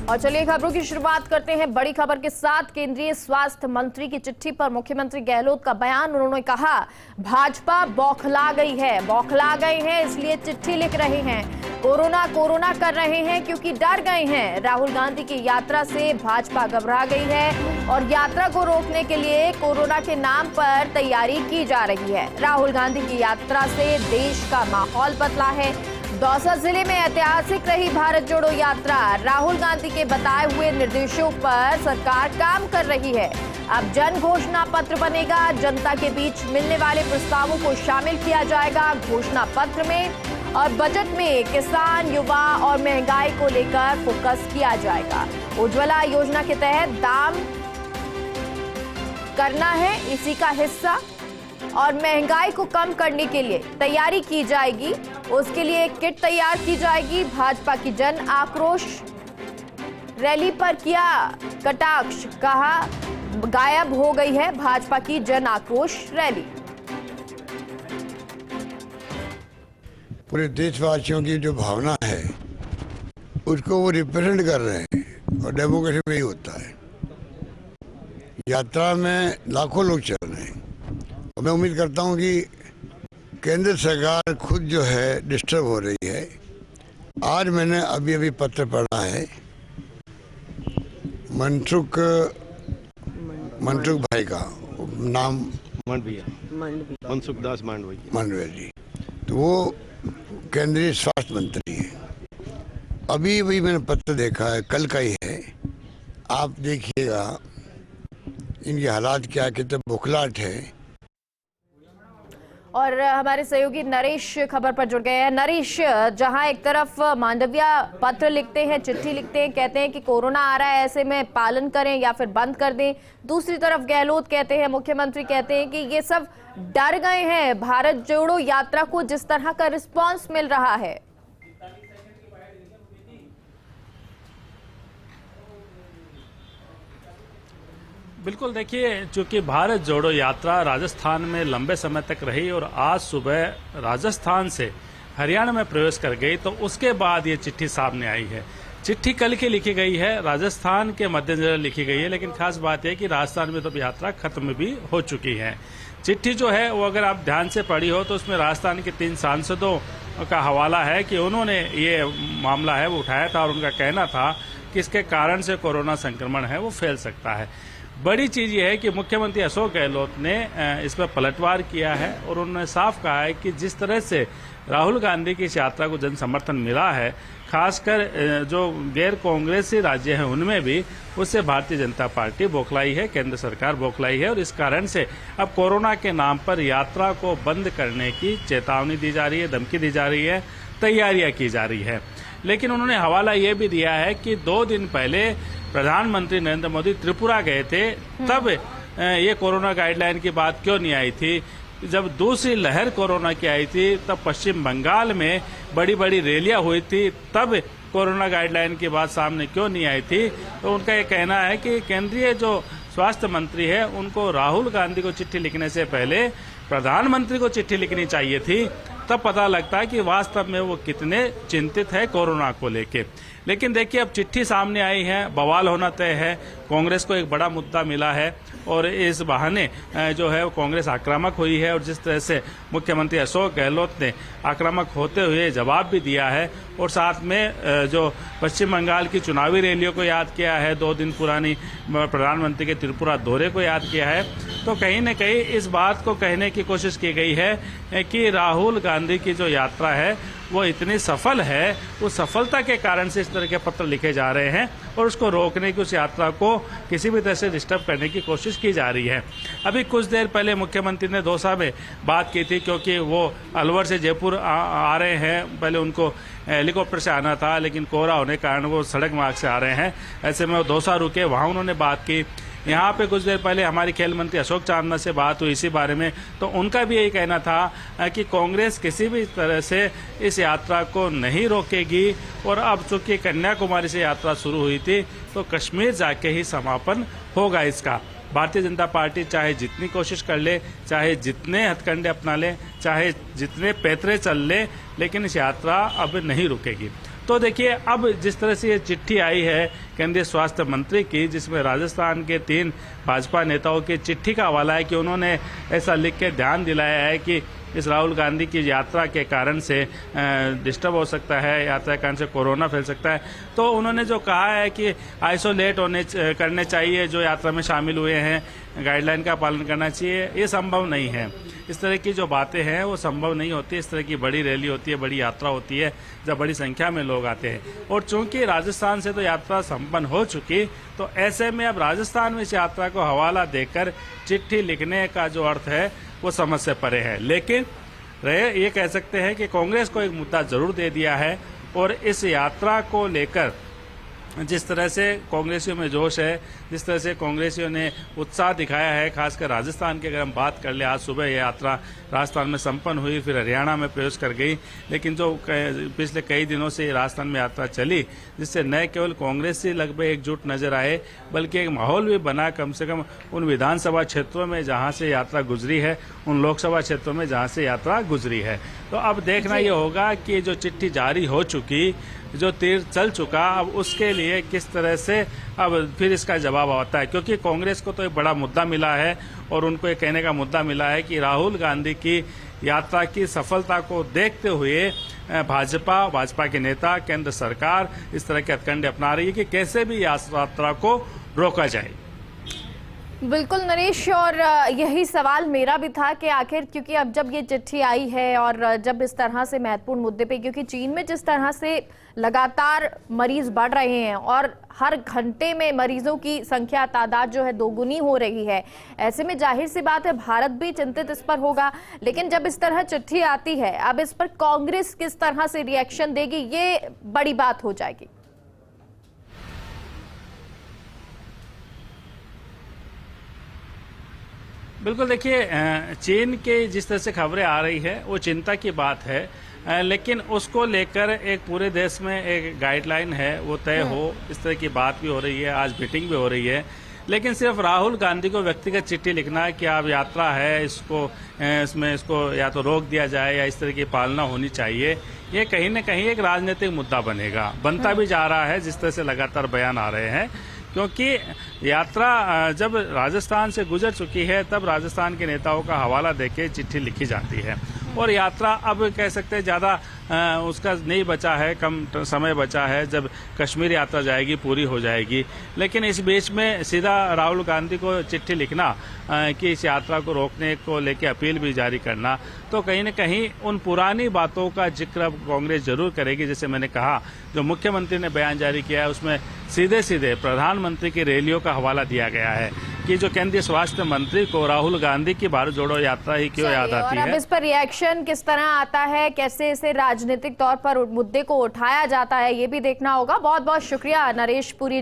और चलिए खबरों की शुरुआत करते हैं बड़ी खबर के साथ। केंद्रीय स्वास्थ्य मंत्री की चिट्ठी पर मुख्यमंत्री गहलोत का बयान। उन्होंने कहा भाजपा बौखला गई है इसलिए चिट्ठी लिख रहे हैं। कोरोना कर रहे हैं क्योंकि डर गए हैं। राहुल गांधी की यात्रा से भाजपा घबरा गई है और यात्रा को रोकने के लिए कोरोना के नाम पर तैयारी की जा रही है। राहुल गांधी की यात्रा से देश का माहौल बदला है। दौसा जिले में ऐतिहासिक रही भारत जोड़ो यात्रा। राहुल गांधी के बताए हुए निर्देशों पर सरकार काम कर रही है। अब जन घोषणा पत्र बनेगा। जनता के बीच मिलने वाले प्रस्तावों को शामिल किया जाएगा घोषणा पत्र में। और बजट में किसान, युवा और महंगाई को लेकर फोकस किया जाएगा। उज्ज्वला योजना के तहत दाम करना है इसी का हिस्सा और महंगाई को कम करने के लिए तैयारी की जाएगी। उसके लिए एक किट तैयार की जाएगी। भाजपा की जन आक्रोश रैली पर किया कटाक्ष, कहा गायब हो गई है भाजपा की जन आक्रोश रैली। पूरे देशवासियों की जो भावना है उसको वो रिप्रेजेंट कर रहे हैं और डेमोक्रेसी में ही होता है। यात्रा में लाखों लोग चल रहे हैं। मैं उम्मीद करता हूं कि केंद्र सरकार खुद जो है डिस्टर्ब हो रही है। आज मैंने अभी पत्र पढ़ा है मनसुख भाई का नाम मनसुख दास मांडविया जी, तो वो केंद्रीय स्वास्थ्य मंत्री हैं। अभी मैंने पत्र देखा है, कल का ही है। आप देखिएगा इनके हालात क्या, कितने बुखलाहट है। और हमारे सहयोगी नरेश खबर पर जुड़ गए हैं। नरेश, जहां एक तरफ मांडविया पत्र लिखते हैं, चिट्ठी लिखते हैं, कहते हैं कि कोरोना आ रहा है, ऐसे में पालन करें या फिर बंद कर दें। दूसरी तरफ गहलोत कहते हैं, मुख्यमंत्री कहते हैं कि ये सब डर गए हैं भारत जोड़ो यात्रा को जिस तरह का रिस्पॉन्स मिल रहा है। बिल्कुल, देखिए, चूंकि भारत जोड़ो यात्रा राजस्थान में लंबे समय तक रही और आज सुबह राजस्थान से हरियाणा में प्रवेश कर गई, तो उसके बाद ये चिट्ठी सामने आई है। चिट्ठी कल की लिखी गई है, राजस्थान के मद्देनजर लिखी गई है, लेकिन खास बात यह कि राजस्थान में तो यात्रा खत्म भी हो चुकी है। चिट्ठी जो है वो अगर आप ध्यान से पढ़ी हो तो उसमें राजस्थान के 3 सांसदों का हवाला है कि उन्होंने ये मामला है वो उठाया था और उनका कहना था कि इसके कारण से कोरोना संक्रमण है वो फैल सकता है। बड़ी चीज़ ये है कि मुख्यमंत्री अशोक गहलोत ने इस पर पलटवार किया है और उन्होंने साफ कहा है कि जिस तरह से राहुल गांधी की इस यात्रा को जन समर्थन मिला है, खासकर जो गैर कांग्रेसी राज्य हैं उनमें भी, उससे भारतीय जनता पार्टी बौखलाई है, केंद्र सरकार बौखलाई है और इस कारण से अब कोरोना के नाम पर यात्रा को बंद करने की चेतावनी दी जा रही है, धमकी दी जा रही है, तैयारियां की जा रही है। लेकिन उन्होंने हवाला ये भी दिया है कि 2 दिन पहले प्रधानमंत्री नरेंद्र मोदी त्रिपुरा गए थे, तब ये कोरोना गाइडलाइन की बात क्यों नहीं आई थी। जब दूसरी लहर कोरोना की आई थी तब पश्चिम बंगाल में बड़ी बड़ी रैलियां हुई थी, तब कोरोना गाइडलाइन की बात सामने क्यों नहीं आई थी। तो उनका ये कहना है कि केंद्रीय जो स्वास्थ्य मंत्री है उनको राहुल गांधी को चिट्ठी लिखने से पहले प्रधानमंत्री को चिट्ठी लिखनी चाहिए थी, तब पता लगता है कि वास्तव में वो कितने चिंतित है कोरोना को लेके। लेकिन देखिए, अब चिट्ठी सामने आई है, बवाल होना तय है। कांग्रेस को एक बड़ा मुद्दा मिला है और इस बहाने जो है वो कांग्रेस आक्रामक हुई है और जिस तरह से मुख्यमंत्री अशोक गहलोत ने आक्रामक होते हुए जवाब भी दिया है और साथ में जो पश्चिम बंगाल की चुनावी रैलियों को याद किया है, 2 दिन पुरानी प्रधानमंत्री के त्रिपुरा दौरे को याद किया है, तो कहीं न कहीं इस बात को कहने की कोशिश की गई है कि राहुल गांधी की जो यात्रा है वो इतनी सफल है, उस सफलता के कारण से इस तरह के पत्र लिखे जा रहे हैं और उसको रोकने की, उस यात्रा को किसी भी तरह से डिस्टर्ब करने की कोशिश की जा रही है। अभी कुछ देर पहले मुख्यमंत्री ने दौसा में बात की थी, क्योंकि वो अलवर से जयपुर आ रहे हैं। पहले उनको हेलीकॉप्टर से आना था, लेकिन कोहरा होने के कारण वो सड़क मार्ग से आ रहे हैं। ऐसे में वो दौसा रुके, वहाँ उन्होंने बात की। यहाँ पे कुछ देर पहले हमारी खेल मंत्री अशोक चांदना से बात हुई इसी बारे में, तो उनका भी यही कहना था कि कांग्रेस किसी भी तरह से इस यात्रा को नहीं रोकेगी और अब चूंकि कन्याकुमारी से यात्रा शुरू हुई थी तो कश्मीर जाके ही समापन होगा इसका। भारतीय जनता पार्टी चाहे जितनी कोशिश कर ले, चाहे जितने हथकंडे अपना ले, चाहे जितने पैतरे चल ले, लेकिन इस यात्रा अब नहीं रुकेगी। तो देखिए, अब जिस तरह से ये चिट्ठी आई है केंद्रीय स्वास्थ्य मंत्री की, जिसमें राजस्थान के 3 भाजपा नेताओं की चिट्ठी का हवाला है कि उन्होंने ऐसा लिख के ध्यान दिलाया है कि इस राहुल गांधी की यात्रा के कारण से डिस्टर्ब हो सकता है, यात्रा के कारण से कोरोना फैल सकता है। तो उन्होंने जो कहा है कि आइसोलेट करने चाहिए जो यात्रा में शामिल हुए हैं, गाइडलाइन का पालन करना चाहिए, ये संभव नहीं है। इस तरह की जो बातें हैं वो संभव नहीं होती। इस तरह की बड़ी रैली होती है, बड़ी यात्रा होती है जब बड़ी संख्या में लोग आते हैं। और चूंकि राजस्थान से तो यात्रा संपन्न हो चुकी, तो ऐसे में अब राजस्थान में इस यात्रा को हवाला देकर चिट्ठी लिखने का जो अर्थ है वो समझ से परे है। लेकिन ये कह सकते हैं कि कांग्रेस को एक मुद्दा जरूर दे दिया है और इस यात्रा को लेकर जिस तरह से कांग्रेसियों में जोश है, जिस तरह से कांग्रेसियों ने उत्साह दिखाया है, खासकर राजस्थान की अगर हम बात कर ले, आज सुबह यह यात्रा राजस्थान में संपन्न हुई, फिर हरियाणा में प्रवेश कर गई। लेकिन जो पिछले कई दिनों से राजस्थान में यात्रा चली, जिससे न केवल कांग्रेस से लगभग एकजुट नजर आए, बल्कि एक माहौल भी बना कम से कम उन विधानसभा क्षेत्रों में जहां से यात्रा गुजरी है, उन लोकसभा क्षेत्रों में जहां से यात्रा गुजरी है। तो अब देखना ये होगा कि जो चिट्ठी जारी हो चुकी, जो तीर चल चुका, अब उसके लिए किस तरह से अब फिर इसका जवाब आता है। क्योंकि कांग्रेस को तो एक बड़ा मुद्दा मिला है और उनको ये कहने का मुद्दा मिला है कि राहुल गांधी की यात्रा की सफलता को देखते हुए भाजपा के नेता, केंद्र सरकार इस तरह के हथकंडे अपना रही है कि कैसे भी यात्रा को रोका जाए। बिल्कुल नरेश, और यही सवाल मेरा भी था कि आखिर, क्योंकि अब जब ये चिट्ठी आई है और जब इस तरह से महत्वपूर्ण मुद्दे पे, क्योंकि चीन में जिस तरह से लगातार मरीज बढ़ रहे हैं और हर घंटे में मरीजों की संख्या, तादाद जो है दोगुनी हो रही है, ऐसे में जाहिर सी बात है भारत भी चिंतित इस पर होगा। लेकिन जब इस तरह चिट्ठी आती है, अब इस पर कांग्रेस किस तरह से रिएक्शन देगी, ये बड़ी बात हो जाएगी। बिल्कुल, देखिए, चीन के जिस तरह से खबरें आ रही है वो चिंता की बात है, लेकिन उसको लेकर एक पूरे देश में एक गाइडलाइन है वो तय हो, इस तरह की बात भी हो रही है, आज मीटिंग भी हो रही है। लेकिन सिर्फ राहुल गांधी को व्यक्तिगत चिट्ठी लिखना है कि आप यात्रा है, इसको या तो रोक दिया जाए या इस तरह की पालना होनी चाहिए, ये कहीं न कहीं एक राजनीतिक मुद्दा बनता भी जा रहा है, जिस तरह से लगातार बयान आ रहे हैं। क्योंकि यात्रा जब राजस्थान से गुजर चुकी है, तब राजस्थान के नेताओं का हवाला देके चिट्ठी लिखी जाती है। और यात्रा अब कह सकते हैं ज़्यादा उसका नहीं बचा है, कम समय बचा है, जब कश्मीर यात्रा जाएगी, पूरी हो जाएगी। लेकिन इस बीच में सीधा राहुल गांधी को चिट्ठी लिखना कि इस यात्रा को रोकने को लेकर अपील भी जारी करना, तो कहीं न कहीं उन पुरानी बातों का जिक्र अब कांग्रेस जरूर करेगी। जैसे मैंने कहा, जो मुख्यमंत्री ने बयान जारी किया है उसमें सीधे प्रधानमंत्री की रैलियों का हवाला दिया गया है कि जो केंद्रीय स्वास्थ्य मंत्री को राहुल गांधी की भारत जोड़ो यात्रा ही क्यों याद आती है। अब इस पर रिएक्शन किस तरह आता है, कैसे इसे राजनीतिक तौर पर मुद्दे को उठाया जाता है, ये भी देखना होगा। बहुत बहुत शुक्रिया नरेश पुरी।